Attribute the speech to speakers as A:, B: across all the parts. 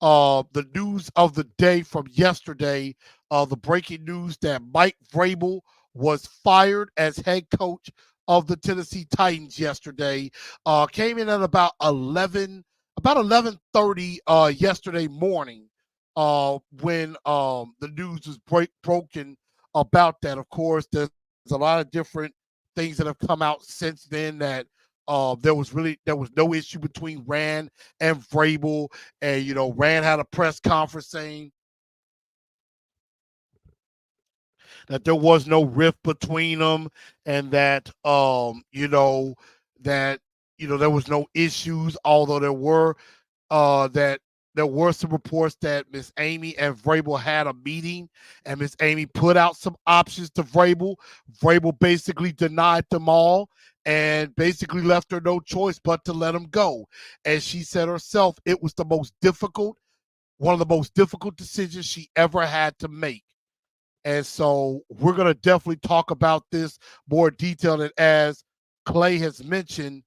A: the news of the day from yesterday, the breaking news that Mike Vrabel was fired as head coach of the Tennessee Titans yesterday. Came in at about 11:30 yesterday morning, when the news was broken about that. Of course, there's a lot of different things that have come out since then that there was no issue between Rand and Vrabel, and Rand had a press conference saying that there was no rift between them, and that that there was no issues, although that there were some reports that Miss Amy and Vrabel had a meeting, and Miss Amy put out some options to Vrabel. Vrabel basically denied them all and basically left her no choice but to let him go. And she said herself it was one of the most difficult decisions she ever had to make. And so we're going to definitely talk about this more detailed. And as Clay has mentioned,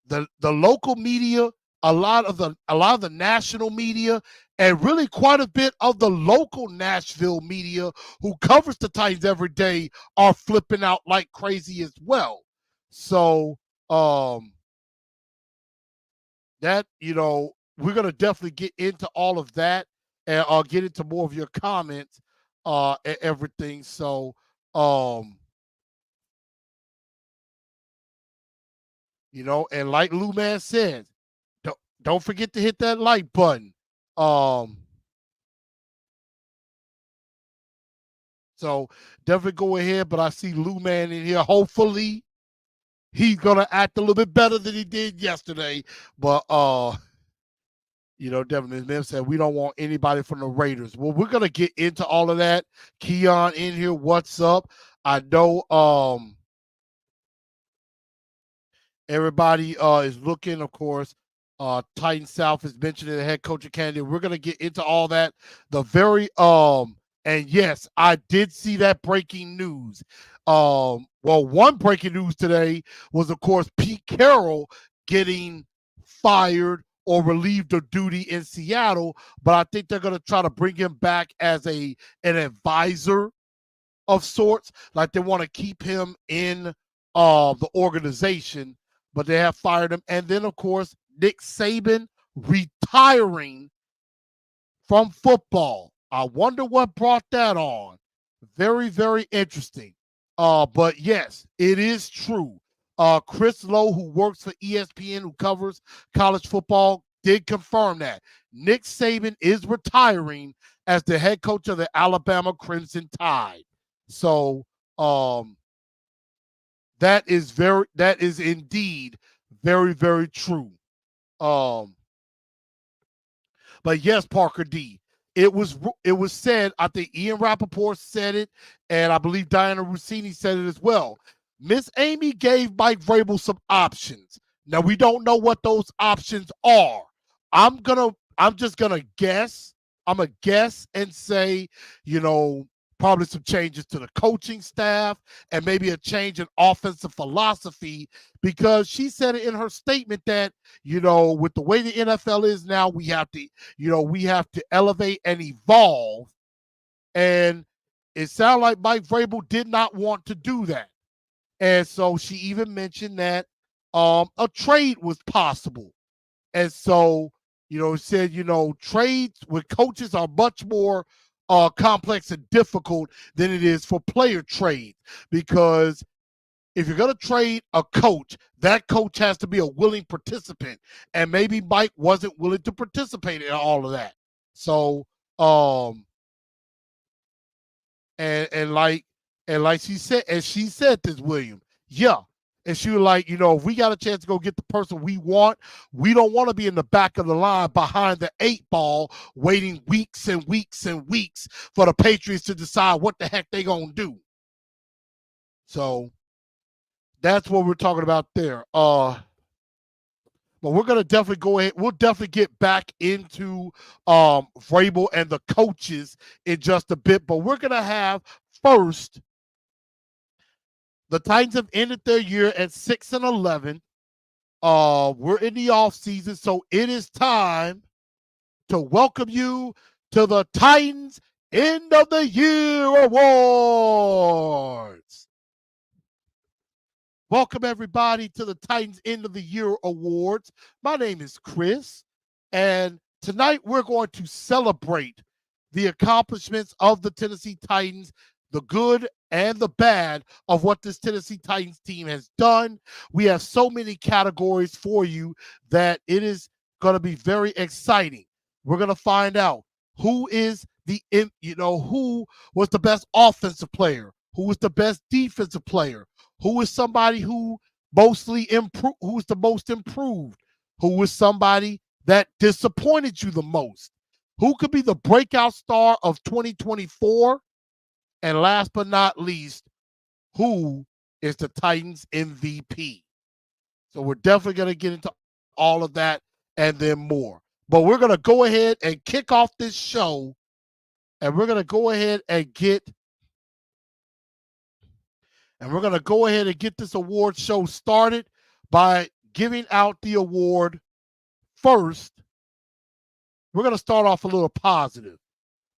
A: the local media, a lot of the national media, and really quite a bit of the local Nashville media who covers the Titans every day are flipping out like crazy as well. So that we're gonna definitely get into all of that, and I'll get into more of your comments and everything. So and like Lou Man said, don't forget to hit that like button. So definitely go ahead. But I see Lou Man in here. Hopefully he's gonna act a little bit better than he did yesterday. But Devin Mims said we don't want anybody from the Raiders. Well, we're gonna get into all of that. Keon in here. What's up? I know everybody is looking, of course. Titan South is mentioning the head coach of candidate. We're gonna get into all that. The very and yes, I did see that breaking news. Well, one breaking news today was, of course, Pete Carroll getting fired or relieved of duty in Seattle, but I think they're gonna try to bring him back as an advisor of sorts. Like they want to keep him in the organization, but they have fired him. And then, of course, Nick Saban retiring from football. I wonder what brought that on. Very, very interesting. But yes, it is true. Chris Lowe, who works for ESPN, who covers college football, did confirm that Nick Saban is retiring as the head coach of the Alabama Crimson Tide. So that is indeed very, very true. But yes, Parker D. It was said, I think Ian Rappaport said it, and I believe Diana Rossini said it as well. Miss Amy gave Mike Vrabel some options. Now we don't know what those options are. I'm just gonna guess. I'm gonna guess and say, probably some changes to the coaching staff and maybe a change in offensive philosophy, because she said it in her statement that, with the way the NFL is now, we have to elevate and evolve. And it sounded like Mike Vrabel did not want to do that. And so she even mentioned that a trade was possible. And so, said, trades with coaches are much more complex and difficult than it is for player trades, because if you're going to trade a coach, that coach has to be a willing participant, and maybe Mike wasn't willing to participate in all of that. So and like she said, and she said this, William, yeah. And she was like, if we got a chance to go get the person we want, we don't want to be in the back of the line behind the 8 ball waiting weeks and weeks and weeks for the Patriots to decide what the heck they going to do. So that's what we're talking about there. But we're going to definitely go ahead. We'll definitely get back into Vrabel and the coaches in just a bit. But we're going to have first, the Titans have ended their year at 6-11. We're in the off season, so it is time to welcome you to the Titans End of the Year Awards. Welcome, everybody, to the Titans End of the Year Awards. My name is Chris, and tonight we're going to celebrate the accomplishments of the Tennessee Titans, the good and the bad of what this Tennessee Titans team has done. We have so many categories for you that it is going to be very exciting. We're going to find out who is who was the best offensive player, who was the best defensive player, who is somebody who mostly improved, who is the most improved, who is somebody that disappointed you the most, who could be the breakout star of 2024, and last but not least, who is the Titans MVP. So we're definitely going to get into all of that and then more. But we're going to go ahead and kick off this show, and we're going to go ahead and get this award show started by giving out the award first. We're going to start off a little positive,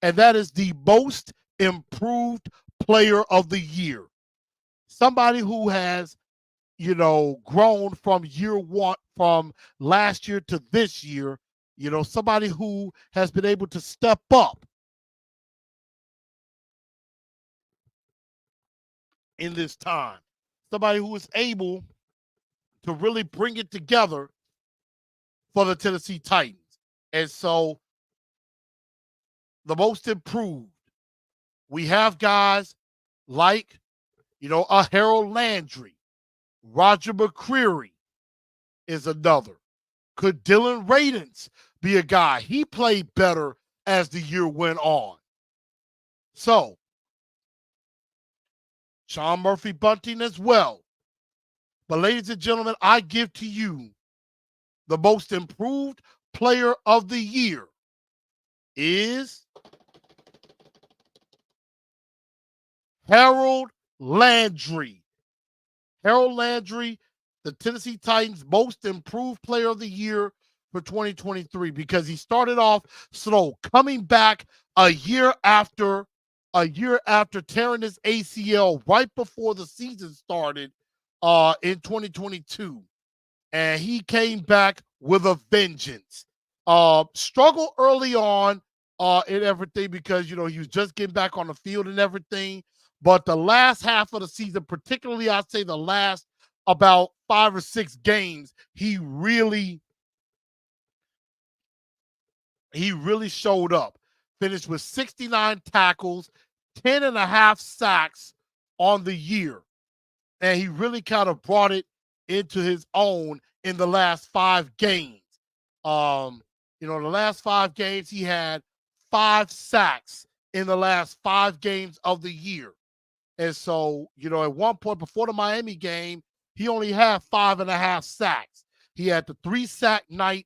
A: and that is the most improved player of the year. Somebody who has, grown from year one, from last year to this year, somebody who has been able to step up in this time. Somebody who is able to really bring it together for the Tennessee Titans. And so the most improved, we have guys like, a Harold Landry, Roger McCreary is another. Could Dylan Radins be a guy? He played better as the year went on. So, Sean Murphy Bunting as well. But ladies and gentlemen, I give to you the most improved player of the year is Harold Landry. Harold Landry, the Tennessee Titans' most improved player of the year for 2023, because he started off slow, coming back a year after tearing his ACL right before the season started in 2022. And he came back with a vengeance. Struggled early on in everything because, he was just getting back on the field and everything. But the last half of the season, particularly I'd say the last about 5 or 6 games, he really showed up. Finished with 69 tackles, 10.5 sacks on the year. And he really kind of brought it into his own in the last 5 games. The last 5 games, he had 5 sacks in the last 5 games of the year. And so, at one point before the Miami game, he only had 5.5 sacks. He had the 3-sack night.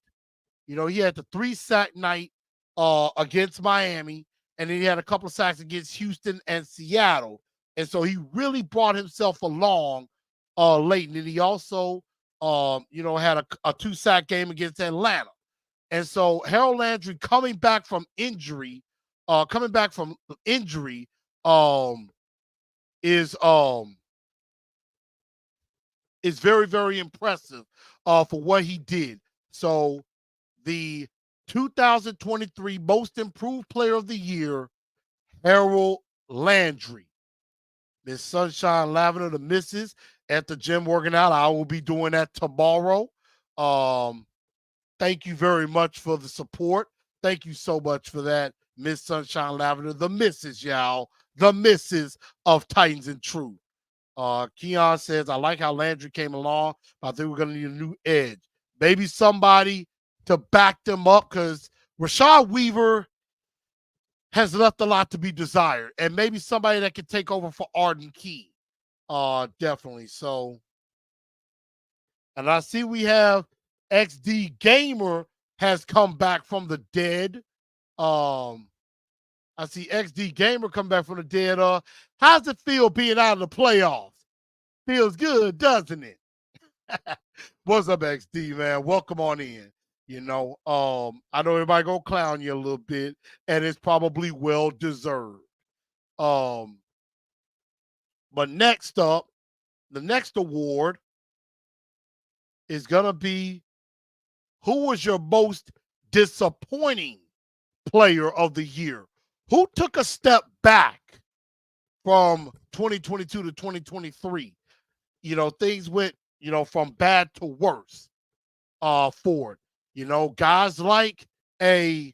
A: Against Miami, and then he had a couple of sacks against Houston and Seattle. And so he really brought himself along late. And then he also, had a 2-sack game against Atlanta. And so Harold Landry coming back from injury, is very, very impressive for what he did. So the 2023 Most Improved Player of the Year, Harold Landry. Miss Sunshine Lavender, the missus, at the gym working out. I will be doing that tomorrow. Thank you very much for the support. Thank you so much for that, Miss Sunshine Lavender, the missus, y'all. The missus of Titans and Truth. Keon says, I like how Landry came along, but I think we're going to need a new edge. Maybe somebody to back them up, because Rashad Weaver has left a lot to be desired, and maybe somebody that can take over for Arden Key. Definitely. So, and I see we have XD Gamer has come back from the dead. I see XD Gamer come back from the dead. How's it feel being out of the playoffs? Feels good, doesn't it? What's up, XD, man? Welcome on in. I know everybody gonna clown you a little bit, and it's probably well deserved. Um, but next up, the next award is gonna be who was your most disappointing player of the year? Who took a step back from 2022 to 2023? Things went, from bad to worse for it. Guys like a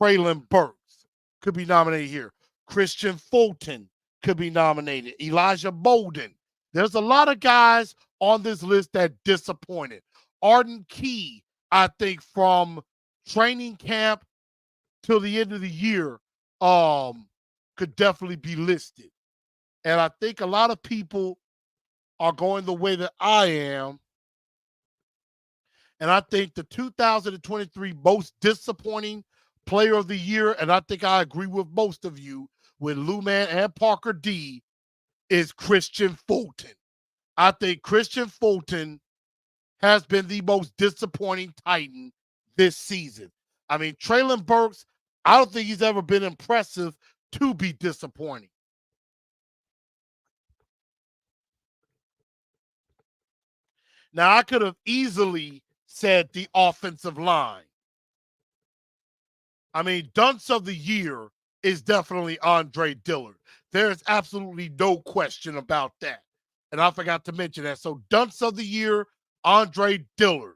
A: Traylon Burks could be nominated here. Christian Fulton could be nominated. Elijah Bolden. There's a lot of guys on this list that disappointed. Arden Key, I think, from training camp till the end of the year, could definitely be listed. And I think a lot of people are going the way that I am. And I think the 2023 most disappointing player of the year, and I think I agree with most of you, with Lou Man and Parker D, is Christian Fulton. I think Christian Fulton has been the most disappointing Titan this season. I mean, Traylon Burks, I don't think he's ever been impressive to be disappointing. Now, I could have easily said the offensive line. I mean, dunce of the year is definitely Andre Dillard. There's absolutely no question about that. And I forgot to mention that. So, dunce of the year, Andre Dillard.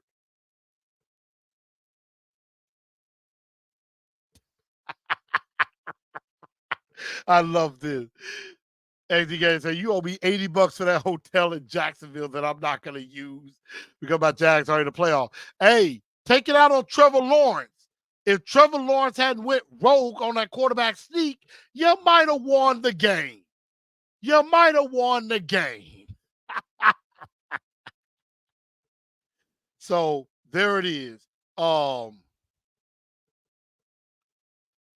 A: I love this. And you guys say, you owe me $80 for that hotel in Jacksonville that I'm not going to use because my Jags are in the playoff. Hey, take it out on Trevor Lawrence. If Trevor Lawrence hadn't went rogue on that quarterback sneak, you might have won the game. You might have won the game. So there it is. But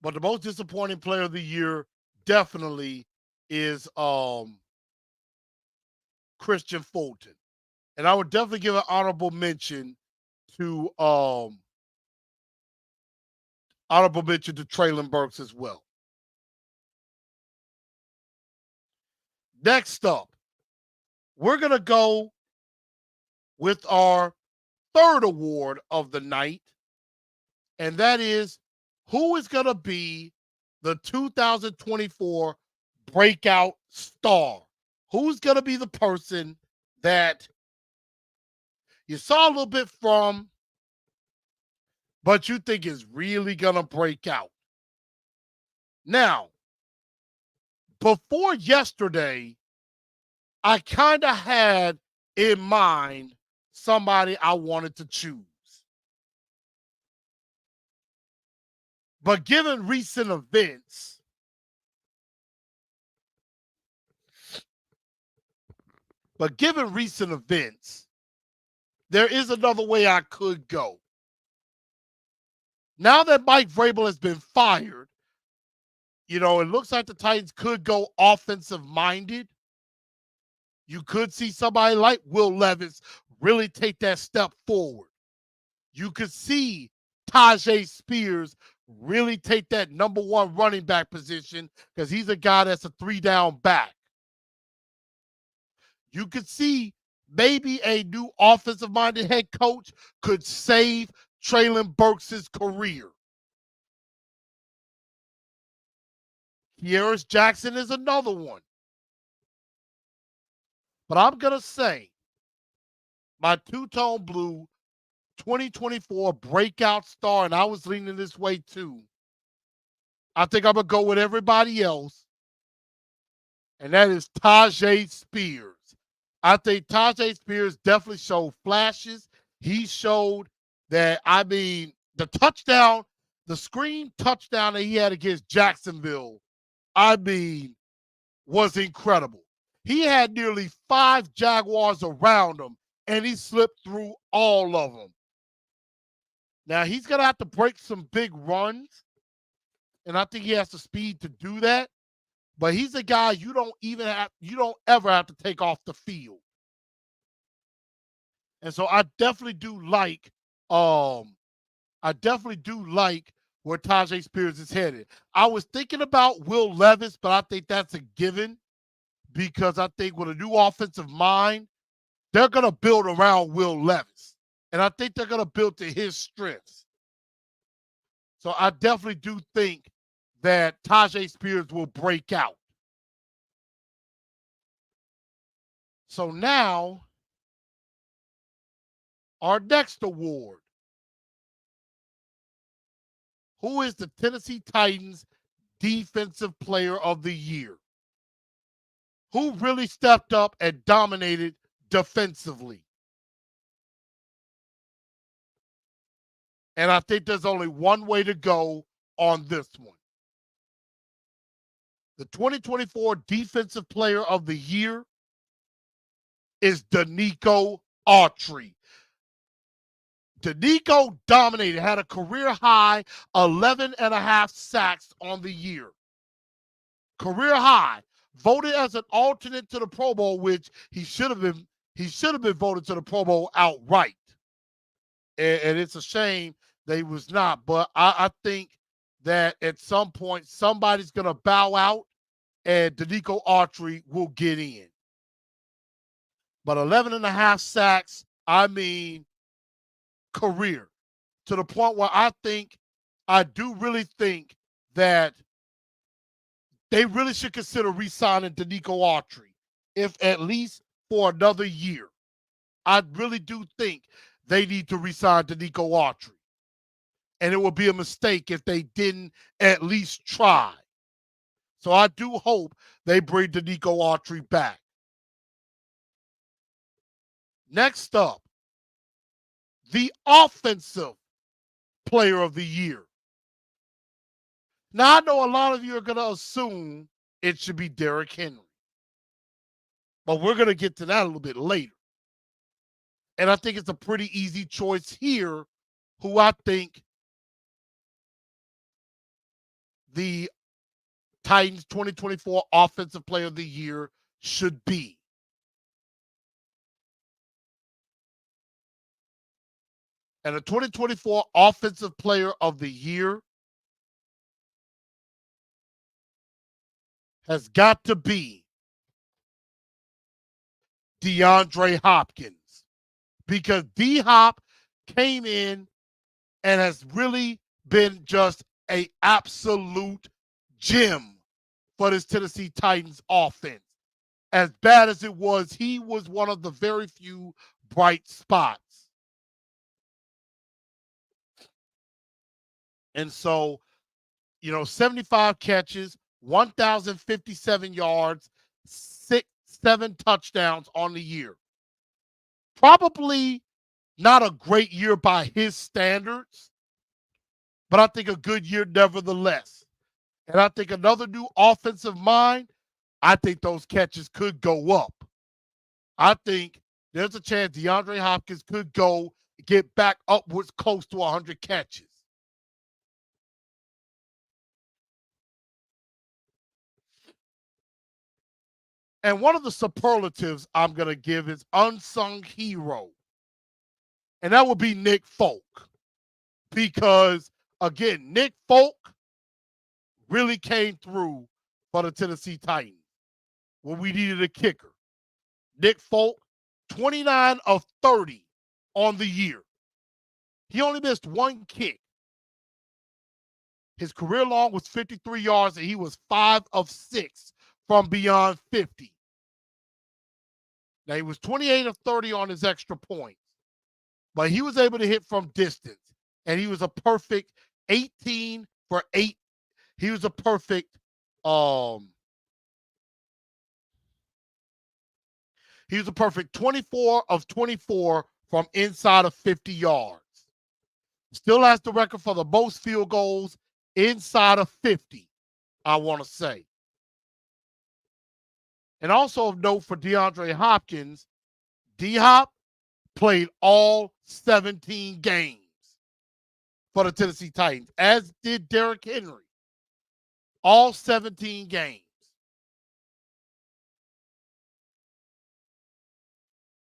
A: the most disappointing player of the year definitely is Christian Fulton. And I would definitely give an honorable mention to Traylon Burks as well. Next up, we're going to go with our third award of the night, and that is who is going to be the 2024 breakout star? Who's going to be the person that you saw a little bit from, but you think is really going to break out? Now, before yesterday, I kind of had in mind somebody I wanted to choose. But given recent events, there is another way I could go. Now that Mike Vrabel has been fired, it looks like the Titans could go offensive-minded. You could see somebody like Will Levis really take that step forward. You could see Tyjae Spears really take that number one running back position because he's a guy that's a 3-down back. You could see maybe a new offensive-minded head coach could save Traylon Burks' career. Kearis Jackson is another one. But I'm going to say my two-tone blue 2024 breakout star, and I was leaning this way too. I think I'm going to go with everybody else, and that is Tyjae Spears. I think Tyjae Spears definitely showed flashes. He showed that, the touchdown, the screen touchdown that he had against Jacksonville, was incredible. He had nearly 5 Jaguars around him, and he slipped through all of them. Now, he's going to have to break some big runs, and I think he has the speed to do that. But he's a guy you don't ever have to take off the field. And so I definitely do like I definitely do like where Tyjae Spears is headed. I was thinking about Will Levis, but I think that's a given because I think with a new offensive mind, they're going to build around Will Levis. And I think they're going to build to his strengths. So I definitely do think that Tyjae Spears will break out. So now, our next award. Who is the Tennessee Titans Defensive Player of the Year? Who really stepped up and dominated defensively? And I think there's only one way to go on this one. The 2024 Defensive Player of the Year is Denico Autry. Denico dominated, had a career high 11 and a half sacks on the year. Career high. Voted as an alternate to the Pro Bowl, which he should have been voted to the Pro Bowl outright. And it's a shame that he was not. But I think that at some point somebody's gonna bow out and Denico Autry will get in. But 11 and a half sacks, I mean, career, to the point where I do really think that they really should consider re-signing Denico Autry, if at least for another year. I really do think they need to re-sign Denico Autry. And it would be a mistake if they didn't at least try. So I do hope they bring Denico Autry back. Next up, the Offensive Player of the Year. Now, I know a lot of you are going to assume it should be Derrick Henry. But we're going to get to that a little bit later. And I think it's a pretty easy choice here, who I think the Titans 2024 Offensive Player of the Year should be. And the 2024 Offensive Player of the Year has got to be DeAndre Hopkins. Because D-Hop came in and has really been just an absolute gem for this Tennessee Titans offense. As bad as it was, he was one of the very few bright spots. And so, 75 catches, 1,057 yards, 7 touchdowns on the year. Probably not a great year by his standards, but I think a good year nevertheless. And I think another new offensive mind, I think those catches could go up. I think there's a chance DeAndre Hopkins could get back upwards close to 100 catches. And one of the superlatives I'm going to give is unsung hero. And that would be Nick Folk. Because, again, Nick Folk really came through for the Tennessee Titans when we needed a kicker. Nick Folk, 29 of 30 on the year. He only missed one kick. His career long was 53 yards, and he was 5 of 6 from beyond 50. Now, he was 28 of 30 on his extra points, but he was able to hit from distance, and he was a perfect 18 for 8. He was a perfect he was a perfect 24 of 24 from inside of 50 yards. Still has the record for the most field goals inside of 50, I want to say. And also of note for DeAndre Hopkins, D-Hop played all 17 games for the Tennessee Titans, as did Derrick Henry. All 17 games.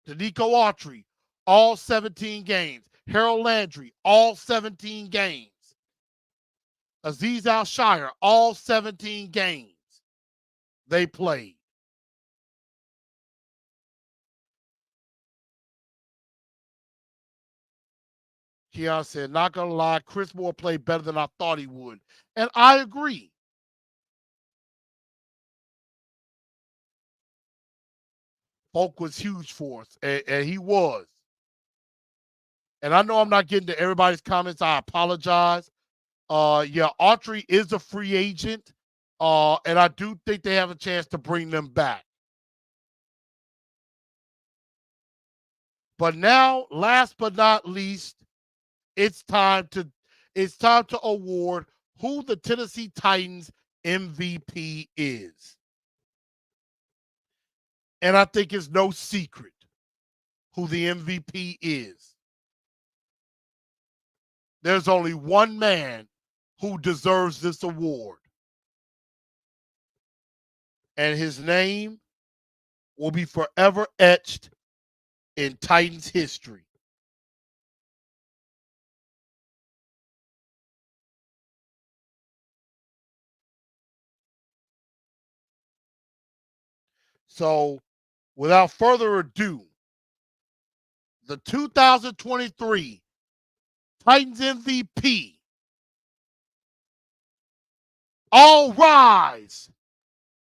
A: Denico Autry, all 17 games. Harold Landry, all 17 games. Azeez Al-Shire, all 17 games they played. Keon said, not going to lie, Chris Moore played better than I thought he would. And I agree. Folk was huge for us, and he was. And I know I'm not getting to everybody's comments. I apologize. Yeah, Autry is a free agent, and I do think they have a chance to bring them back. But now, last but not least, it's time to award who the Tennessee Titans MVP is. And I think it's no secret who the MVP is. There's only one man who deserves this award. And his name will be forever etched in Titans history. So, without further ado, the 2023 Titans MVP. All rise,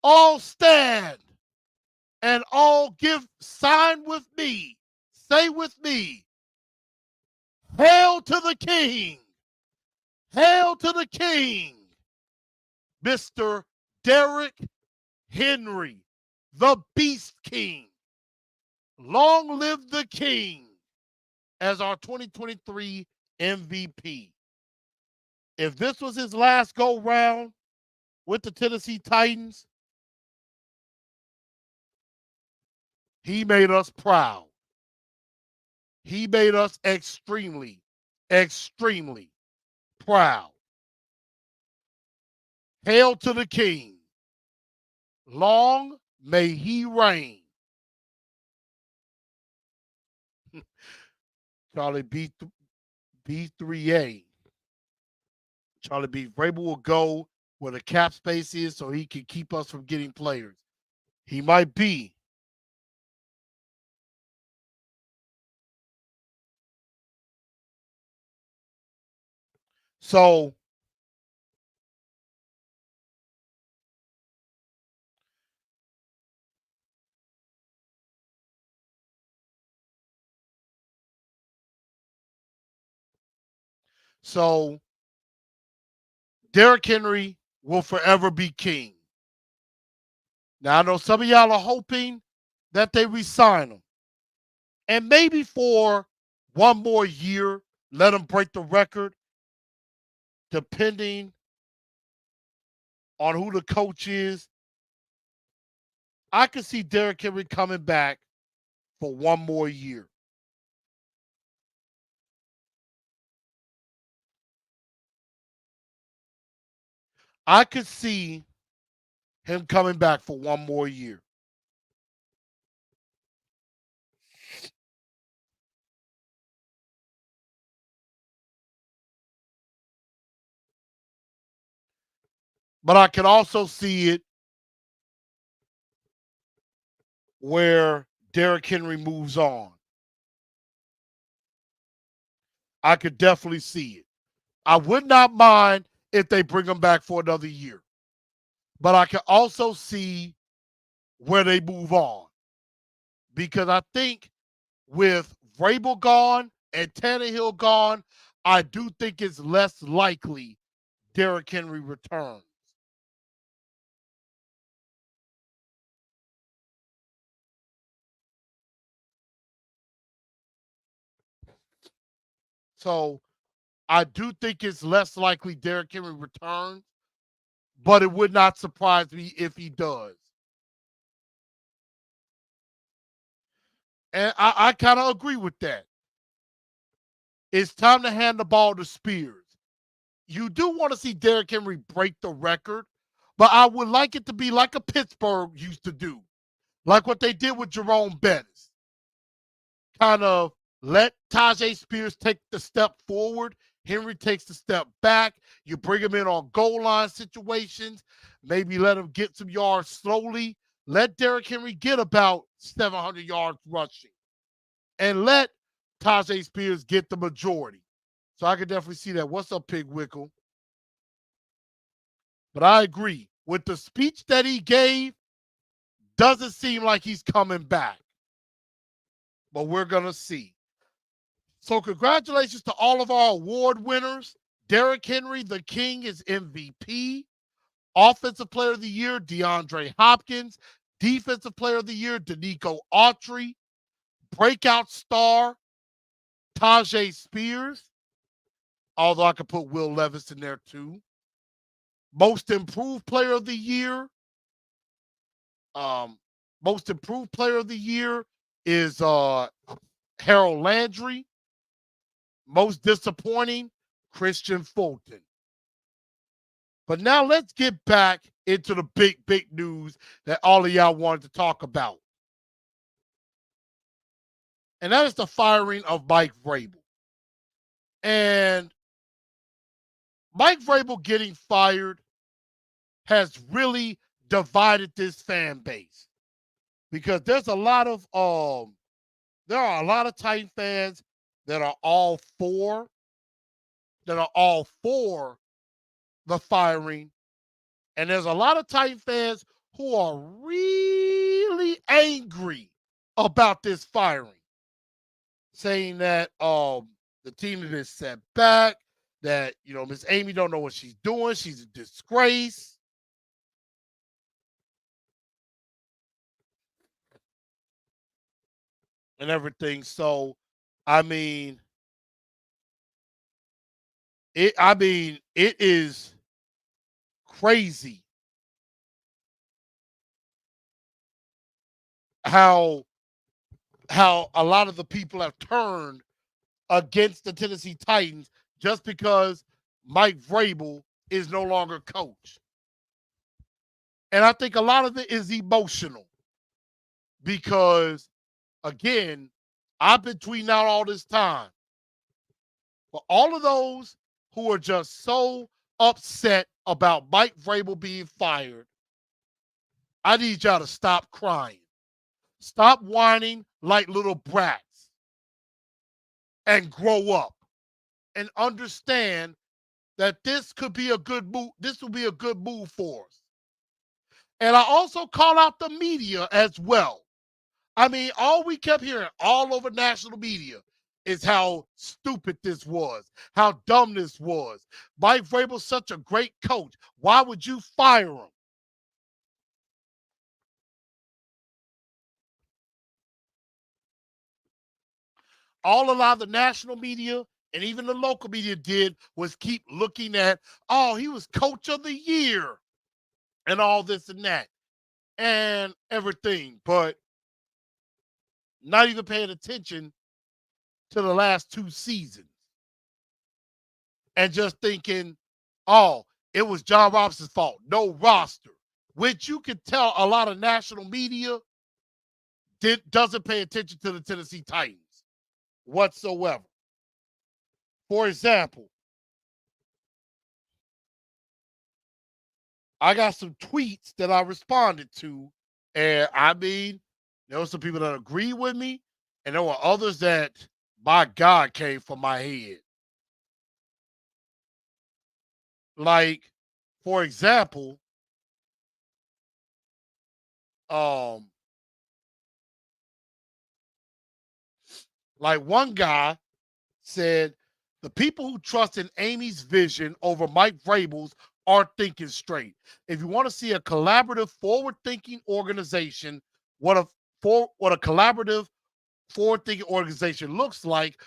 A: all stand, and all sign with me. Say with me, hail to the king. Hail to the king, Mr. Derrick Henry, the Beast King. Long live the king as our 2023 MVP. If this was his last go round with the Tennessee Titans, he made us proud. He made us extremely, extremely proud. Hail to the king. Long may he reign. Charlie B3A. Charlie B. Vrabel will go where the cap space is so he can keep us from getting players. He might be. So, Derrick Henry will forever be king. Now, I know some of y'all are hoping that they resign him. And maybe for one more year, let him break the record, depending on who the coach is. I could see Derrick Henry coming back for one more year. I could see him coming back for one more year. But I can also see it where Derrick Henry moves on. I could definitely see it. I would not mind if they bring him back for another year. But I can also see where they move on. Because I think with Vrabel gone and Tannehill gone, I do think it's less likely Derrick Henry returns. So I do think it's less likely Derrick Henry returns, but it would not surprise me if he does. And I kind of agree with that. It's time to hand the ball to Spears. You do want to see Derrick Henry break the record, but I would like it to be like a Pittsburgh used to do, like what they did with Jerome Bettis. Kind of Let Tajay Spears take the step forward. Henry takes the step back. You bring him in on goal line situations. Maybe let him get some yards slowly. Let Derrick Henry get about 700 yards rushing. And let Tajay Spears get the majority. So I can definitely see that. What's up, Pig Wickle? But I agree. With the speech that he gave, doesn't seem like he's coming back. But we're going to see. So congratulations to all of our award winners. Derrick Henry, the King, is MVP. Offensive Player of the Year, DeAndre Hopkins. Defensive Player of the Year, Danico Autry. Breakout star, Tajay Spears. Although I could put Will Levis in there too. Most Improved Player of the Year. Most Improved Player of the Year is Harold Landry. Most Disappointing, Christian Fulton. But now let's get back into the big news that all of y'all wanted to talk about. And that is the firing of Mike Vrabel. And Mike Vrabel getting fired has really divided this fan base. Because there's a lot of there are a lot of Titan fans that are all for the firing. And there's a lot of Titan fans who are really angry about this firing. Saying that the team is set back, that Miss Amy don't know what she's doing, she's a disgrace. And everything. So, it is crazy how a lot of the people have turned against the Tennessee Titans just because Mike Vrabel is no longer coach. And I think a lot of it is emotional because, again, I've been tweeting out all this time. But all of those who are just so upset about Mike Vrabel being fired, I need y'all to stop crying. Stop whining like little brats and grow up and understand that this could be a good move. This will be a good move for us. And I also call out the media as well. All we kept hearing all over national media is how stupid this was, how dumb this was. Mike Vrabel's such a great coach. Why would you fire him? All a lot of the national media and even the local media did was keep looking at, oh, he was coach of the year and all this and that and everything, but not even paying attention to the last 2 seasons and just thinking, oh, it was John Robinson's fault. No roster, which you could tell a lot of national media doesn't pay attention to the Tennessee Titans whatsoever. For example, I got some tweets that I responded to, and there were some people that agreed with me, and there were others that, by God, came from my head. Like, for example, like one guy said, the people who trust in Amy's vision over Mike Vrabel's aren't thinking straight. If you want to see a collaborative, forward-thinking organization, what a collaborative, forward-thinking organization looks like,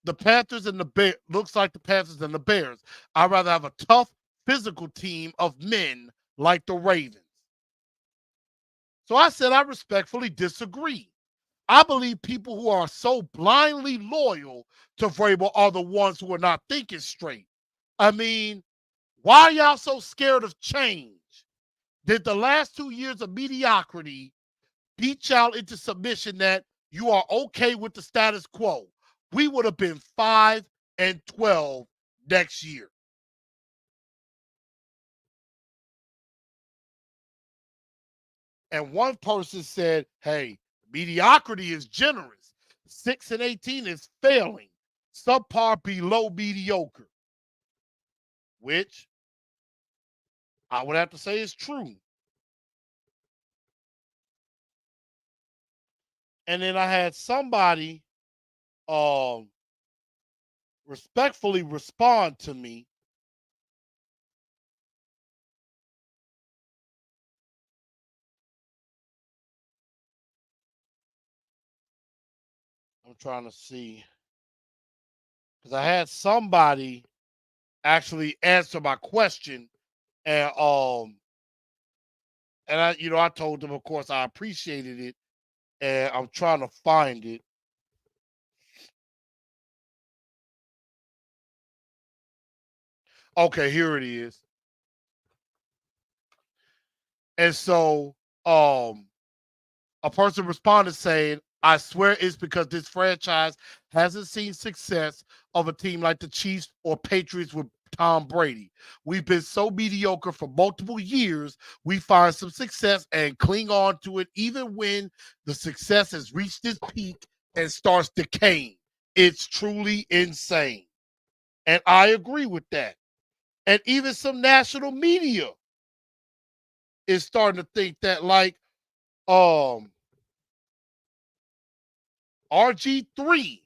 A: the Panthers and the Bears looks like the Panthers and the Bears. I'd rather have a tough, physical team of men like the Ravens. So I said I respectfully disagree. I believe people who are so blindly loyal to Vrabel are the ones who are not thinking straight. Why are y'all so scared of change? Did the last 2 years of mediocrity beat y'all into submission that you are okay with the status quo, we would have been 5-12 next year. And one person said, hey, mediocrity is generous. 6-18 is failing. Subpar below mediocre. Which I would have to say is true. And then I had somebody respectfully respond to me. I'm trying to see. Because I had somebody actually answer my question. And I told them, of course, I appreciated it. And I'm trying to find it. Okay, here it is. And so a person responded saying, I swear it's because this franchise hasn't seen success of a team like the Chiefs or Patriots with Tom Brady. We've been so mediocre for multiple years. We find some success and cling on to it even when the success has reached its peak and starts decaying. It's truly insane. And I agree with that. And even some national media is starting to think that, like, RG3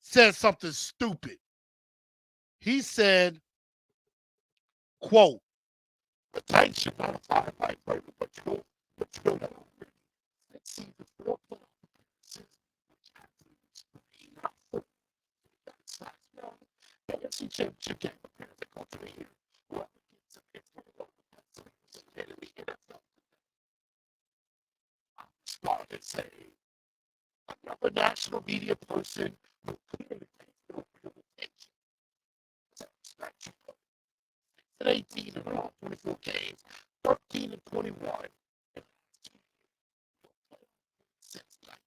A: said something stupid. He said, quote, the Titans should not have fired Mike Vrabel, but you know that already. Let's see the 4 playoff appearances, which athletes be not for that's last one. The NFC Championship game appears to go to the year. Whoever gets a Pittsburgh over Pennsylvania is ahead of the NFL. I respond and say, another national media person who clearly takes no real attention. So expect you to 18 in all 24 games, 13 and 21. And since 19.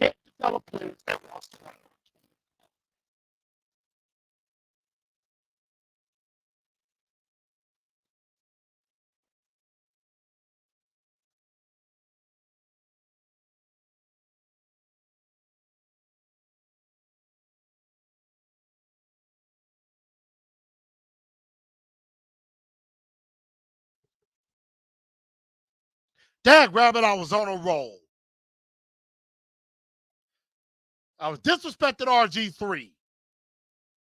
A: Can't develop players and roster runners. Dag Rabbit, I was on a roll. I was disrespecting RG3.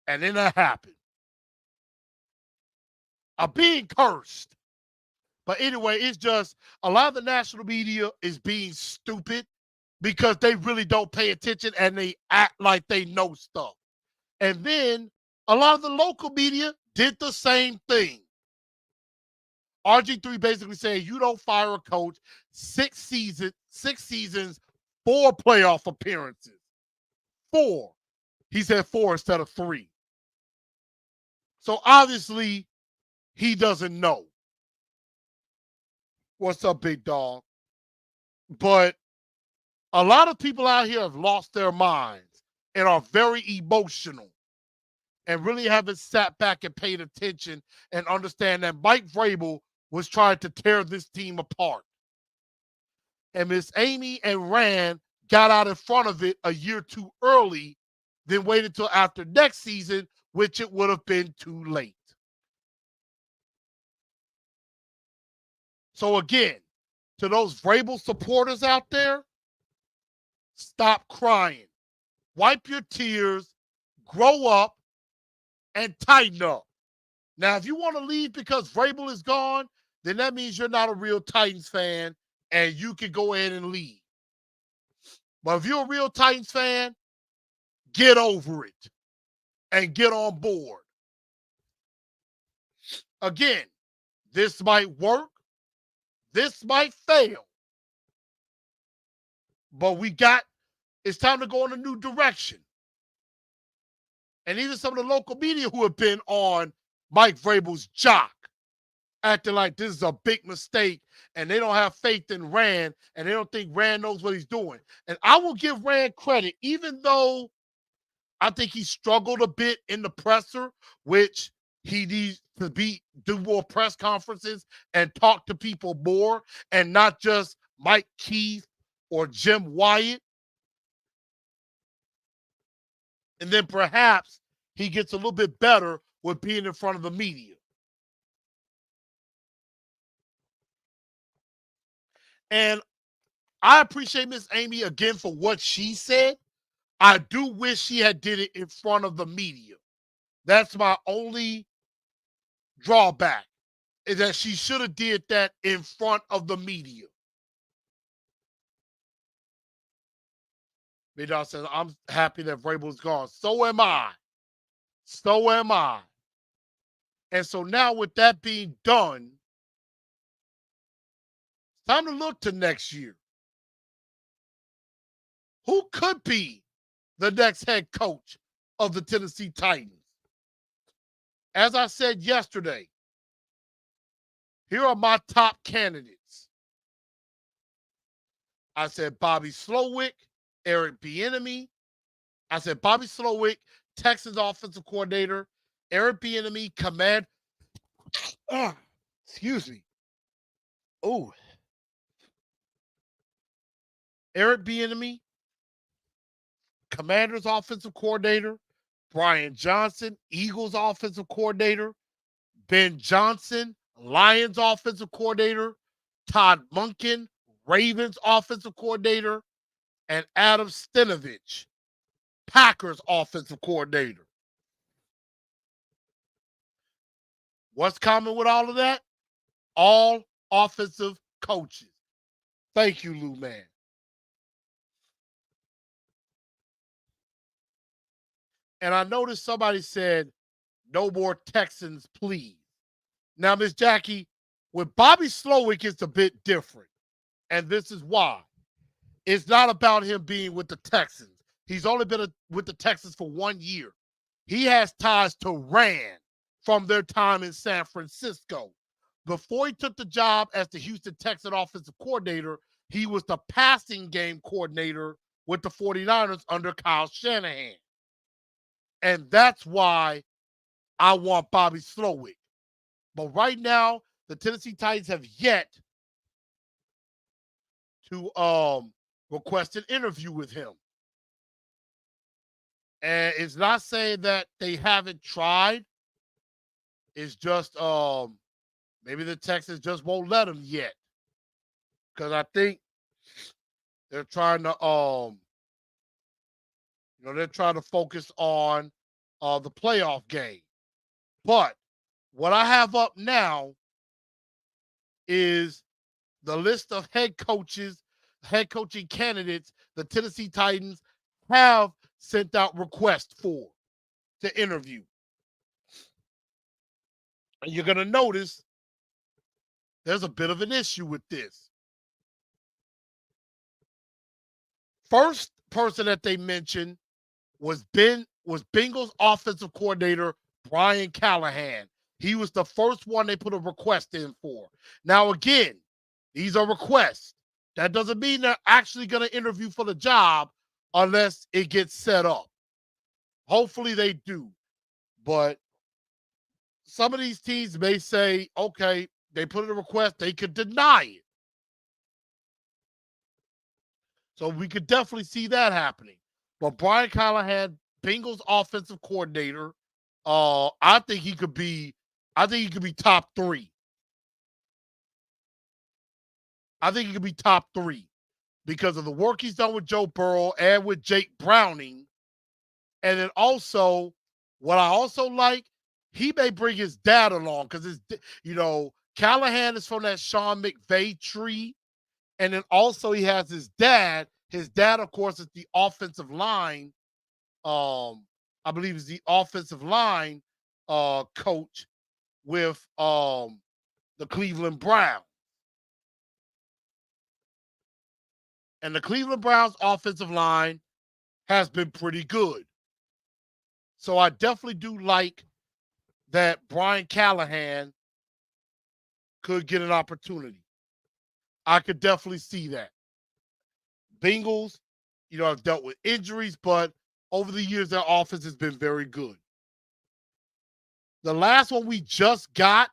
A: And then that happened. I'm being cursed. But anyway, it's just a lot of the national media is being stupid because they really don't pay attention and they act like they know stuff. And then a lot of the local media did the same thing. RG3 basically saying you don't fire a coach 6 seasons, 4 playoff appearances. 4. He said 4 instead of 3. So obviously he doesn't know. What's up, big dog? But a lot of people out here have lost their minds and are very emotional and really haven't sat back and paid attention and understand that Mike Vrabel was trying to tear this team apart. And Miss Amy and Rand got out in front of it a year too early, then waited till after next season, which it would have been too late. So again, to those Vrabel supporters out there, stop crying. Wipe your tears, grow up, and tighten up. Now, if you want to leave because Vrabel is gone, then that means you're not a real Titans fan and you can go ahead and leave. But if you're a real Titans fan, get over it and get on board. Again, this might work. This might fail. But it's time to go in a new direction. And even some of the local media who have been on Mike Vrabel's jock acting like this is a big mistake and they don't have faith in Rand and they don't think Rand knows what he's doing. And I will give Rand credit, even though I think he struggled a bit in the presser, which he needs to do more press conferences and talk to people more and not just Mike Keith or Jim Wyatt. And then perhaps he gets a little bit better with being in front of the media. And I appreciate Miss Amy again for what she said. I do wish she had did it in front of the media. That's my only drawback, is that she should have did that in front of the media. Vidal says, I'm happy that Vrabel's gone. So am I. So am I. And so now with that being done, it's time to look to next year. Who could be the next head coach of the Tennessee Titans? As I said yesterday, here are my top candidates. I said Bobby Slowick, Eric Bieniemy. I said Bobby Slowick, Texans offensive coordinator, Eric Bieniemy, excuse me. Oh. Eric Bieniemy, Commanders offensive coordinator, Brian Johnson, Eagles offensive coordinator, Ben Johnson, Lions offensive coordinator, Todd Monken, Ravens offensive coordinator, and Adam Stenovich, Packers offensive coordinator. What's common with all of that? All offensive coaches. Thank you, Lou Man. And I noticed somebody said, no more Texans, please. Now, Miss Jackie, with Bobby Slowick, it's a bit different. And this is why. It's not about him being with the Texans. He's only been with the Texans for 1 year. He has ties to Rand from their time in San Francisco. Before he took the job as the Houston Texans offensive coordinator, he was the passing game coordinator with the 49ers under Kyle Shanahan. And that's why I want Bobby Slowick. But right now, the Tennessee Titans have yet to request an interview with him. And it's not saying that they haven't tried. It's just maybe the Texans just won't let him yet. Because I think they're trying to they're trying to focus on the playoff game. But what I have up now is the list of head coaching candidates the Tennessee Titans have sent out requests for to interview. And you're going to notice there's a bit of an issue with this. First person that they mentioned was Bengals offensive coordinator Brian Callahan. He was the first one they put a request in for. Now, again, these are requests. That doesn't mean they're actually going to interview for the job unless it gets set up. Hopefully they do. But some of these teams may say, okay, they put in a request, they could deny it. So we could definitely see that happening. But Brian Callahan, Bengals offensive coordinator, I think he could be top 3. I think he could be top 3 because of the work he's done with Joe Burrow and with Jake Browning. And then also, what I also like, he may bring his dad along because Callahan is from that Sean McVay tree. And then also he has his dad. His dad, of course, is the offensive line. I believe is the offensive line coach with the Cleveland Browns. And the Cleveland Browns offensive line has been pretty good. So I definitely do like that Brian Callahan could get an opportunity. I could definitely see that. Bengals, have dealt with injuries, but over the years, their offense has been very good. The last one we just got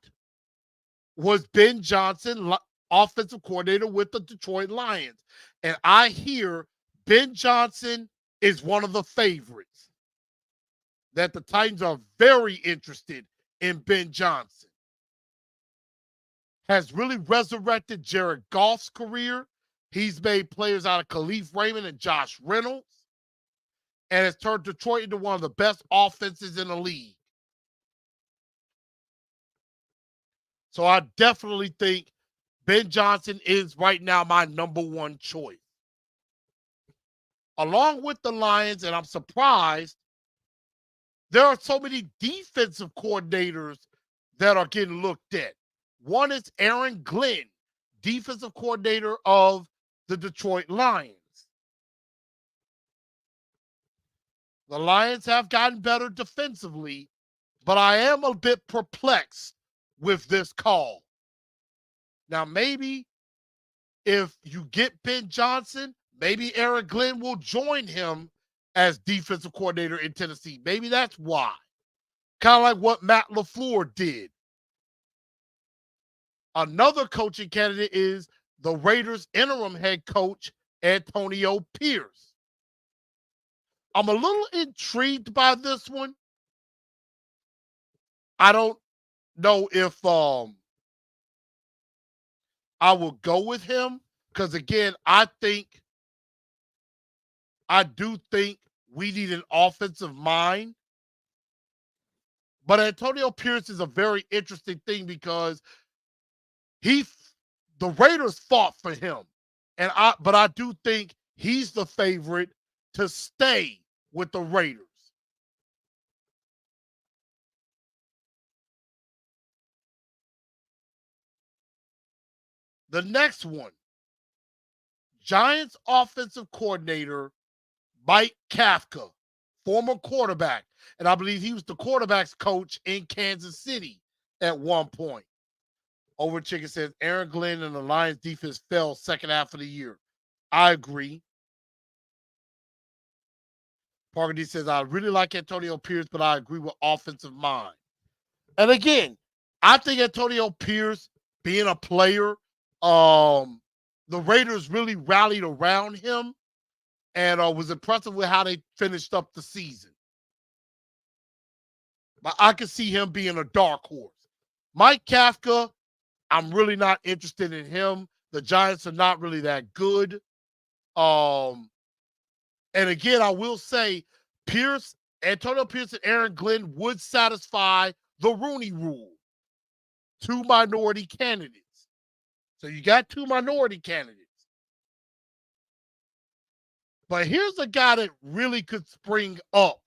A: was Ben Johnson, offensive coordinator with the Detroit Lions. And I hear Ben Johnson is one of the favorites, that the Titans are very interested in Ben Johnson. Has really resurrected Jared Goff's career. He's made players out of Khalif Raymond and Josh Reynolds, and has turned Detroit into one of the best offenses in the league. So I definitely think Ben Johnson is right now my number one choice. Along with the Lions, and I'm surprised, there are so many defensive coordinators that are getting looked at. One is Aaron Glenn, defensive coordinator of the Detroit Lions. The Lions have gotten better defensively, but I am a bit perplexed with this call. Now, maybe if you get Ben Johnson, maybe Aaron Glenn will join him as defensive coordinator in Tennessee. Maybe that's why. Kind of like what Matt LaFleur did. Another coaching candidate is the Raiders' interim head coach, Antonio Pierce. I'm a little intrigued by this one. I don't know if I will go with him because, again, I do think we need an offensive mind. But Antonio Pierce is a very interesting thing because the Raiders fought for him. But I do think he's the favorite to stay with the Raiders. The next one, Giants offensive coordinator Mike Kafka, former quarterback. And I believe he was the quarterback's coach in Kansas City at one point. Over Chicken says Aaron Glenn and the Lions defense fell second half of the year. I agree. Parker D says, I really like Antonio Pierce, but I agree with offensive mind. And again, I think Antonio Pierce, being a player, the Raiders really rallied around him and was impressive with how they finished up the season. But I could see him being a dark horse. Mike Kafka, I'm really not interested in him. The Giants are not really that good. And again, I will say Antonio Pierce and Aaron Glenn would satisfy the Rooney Rule. 2 minority candidates. So you got 2 minority candidates. But here's a guy that really could spring up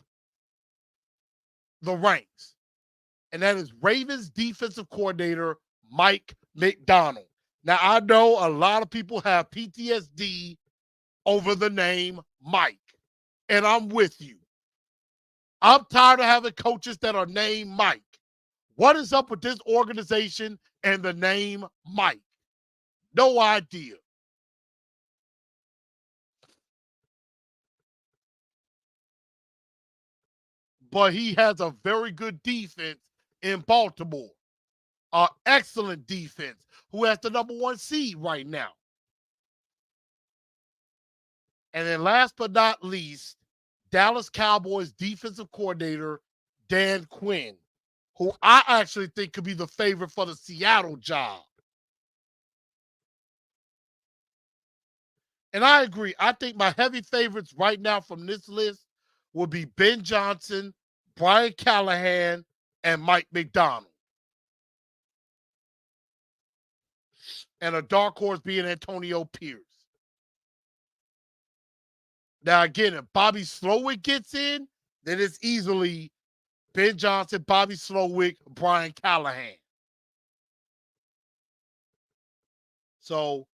A: the ranks. And that is Ravens defensive coordinator Mike Macdonald. Now, I know a lot of people have PTSD over the name Mike. And I'm with you. I'm tired of having coaches that are named Mike. What is up with this organization and the name Mike? No idea. But he has a very good defense in Baltimore. Excellent defense, who has the number 1 seed right now. And then last but not least, Dallas Cowboys defensive coordinator Dan Quinn, who I actually think could be the favorite for the Seattle job. And I agree. I think my heavy favorites right now from this list will be Ben Johnson, Brian Callahan, and Mike Macdonald. And a dark horse being Antonio Pierce. Now, again, if Bobby Slowick gets in, then it's easily Ben Johnson, Bobby Slowick, Brian Callahan. So,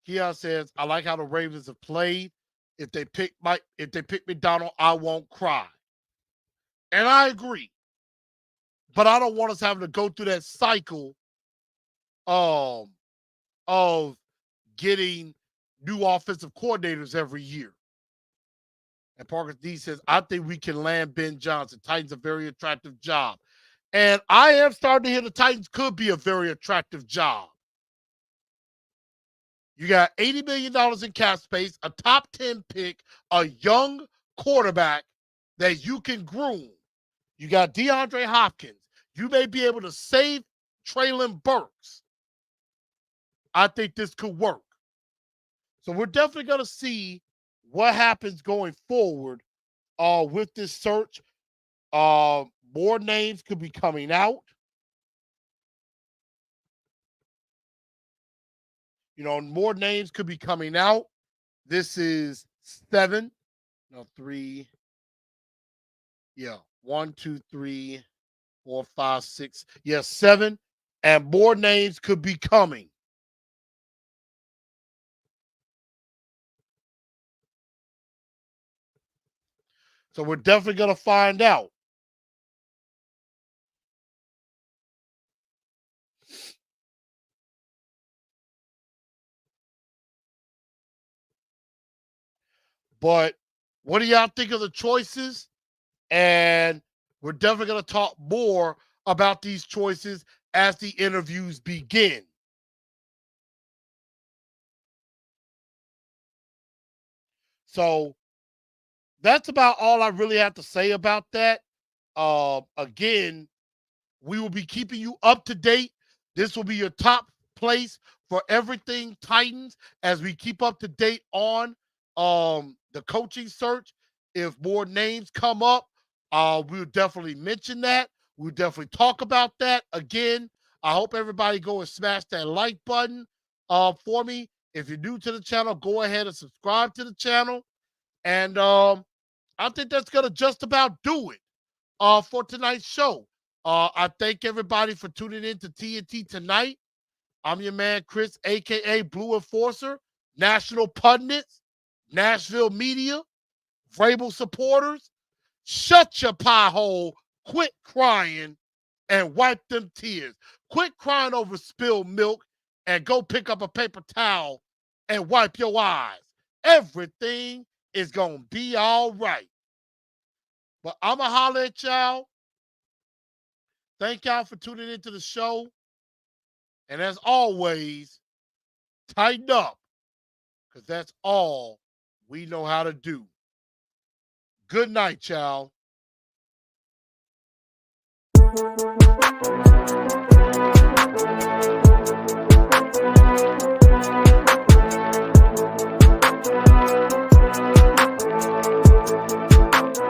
A: Keon says, I like how the Ravens have played. If they pick Macdonald, I won't cry. And I agree. But I don't want us having to go through that cycle of getting new offensive coordinators every year. And Parker D says, I think we can land Ben Johnson. Titans a very attractive job. And I am starting to hear the Titans could be a very attractive job. You got $80 million in cap space, a top 10 pick, a young quarterback that you can groom. You got DeAndre Hopkins. You may be able to save Treylon Burks. I think this could work. So we're definitely going to see what happens going forward with this search. More names could be coming out. You know, more names could be coming out. This is 7. No, 3. Yeah. 1, 2, 3, 4, 5, 6. Yeah, 7. And more names could be coming. So we're definitely going to find out. But what do y'all think of the choices? And we're definitely going to talk more about these choices as the interviews begin. So that's about all I really have to say about that. Again, we will be keeping you up to date. This will be your top place for everything Titans as we keep up to date on the coaching search. If more names come up, we'll definitely mention that. We'll definitely talk about that. Again, I hope everybody go and smash that like button for me. If you're new to the channel, go ahead and subscribe to the channel. And I think that's going to just about do it for tonight's show. I thank everybody for tuning in to TNT tonight. I'm your man, Chris, a.k.a. Blue Enforcer, National Pundits, Nashville Media, Vrabel supporters. Shut your pie hole, quit crying, and wipe them tears. Quit crying over spilled milk and go pick up a paper towel and wipe your eyes. Everything is going to be all right. But I'm going to holler at y'all. Thank y'all for tuning into the show. And as always, tighten up, because that's all we know how to do. Good night, y'all.